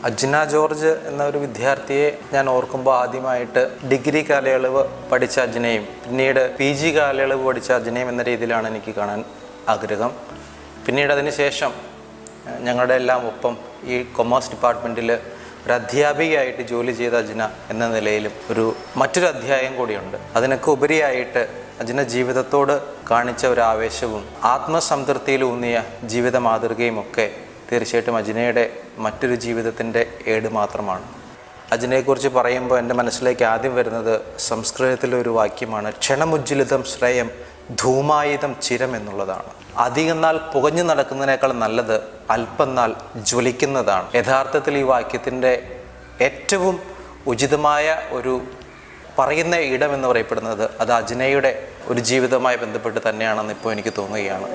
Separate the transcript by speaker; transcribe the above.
Speaker 1: Ajna George എന്ന ഒരു വിദ്യാർത്ഥിയെ ഞാൻ ഓർക്കുമ്പോൾ ആദ്യമായിട്ട് ഡിഗ്രി കാലയളവ് പഠിച്ച അജ്നയും പിന്നീട് PG കാലയളവ് പഠിച്ച അജ്നയും എന്ന രീതിയിലാണ് എനിക്ക് കാണാൻ ആഗ്രഹം. പിന്നീട് അതിന് ശേഷം ഞങ്ങളുടെ എല്ലാം ഒപ്പം ഈ കൊമേഴ്സ് ഡിപ്പാർട്ട്മെൻറ്റിൽ ഒരു അധ്യാപികയായിട്ട് ജോലി ചെയ്ത അജ്ന എന്ന നിലയിലും മറ്റൊരു അധ്യായം കൂടിയുണ്ട്. അതിനൊക്കെ ഉപരിയായിട്ട് അജ്ന ജീവിതത്തോട് കാണിച്ച ഒരു ആവേശവും ആത്മസംതൃപ്തിയിലൂന്നിയ ജീവിത മാതൃകയും ഒക്കെ തീർച്ചയായിട്ടും അജ്നയുടെ മറ്റൊരു ജീവിതത്തിൻ്റെ ഏട് മാത്രമാണ്. അജ്നയെക്കുറിച്ച് പറയുമ്പോൾ എൻ്റെ മനസ്സിലേക്ക് ആദ്യം വരുന്നത് സംസ്കൃതത്തിലൊരു വാക്യമാണ്, ക്ഷണമുജ്ജ്വലിതം ശ്രേയം ധൂമായുധം ചിരം എന്നുള്ളതാണ്. അധികം നാൾ പുകഞ്ഞു നടക്കുന്നതിനേക്കാൾ നല്ലത് അല്പം നാൾ ജ്വലിക്കുന്നതാണ്. യഥാർത്ഥത്തിൽ ഈ വാക്യത്തിൻ്റെ ഏറ്റവും ഉചിതമായ ഒരു പറയുന്ന ഇടം എന്ന് പറയപ്പെടുന്നത് അത് അജ്നയുടെ ഒരു ജീവിതവുമായി ബന്ധപ്പെട്ട് തന്നെയാണെന്ന് ഇപ്പോൾ എനിക്ക് തോന്നുകയാണ്.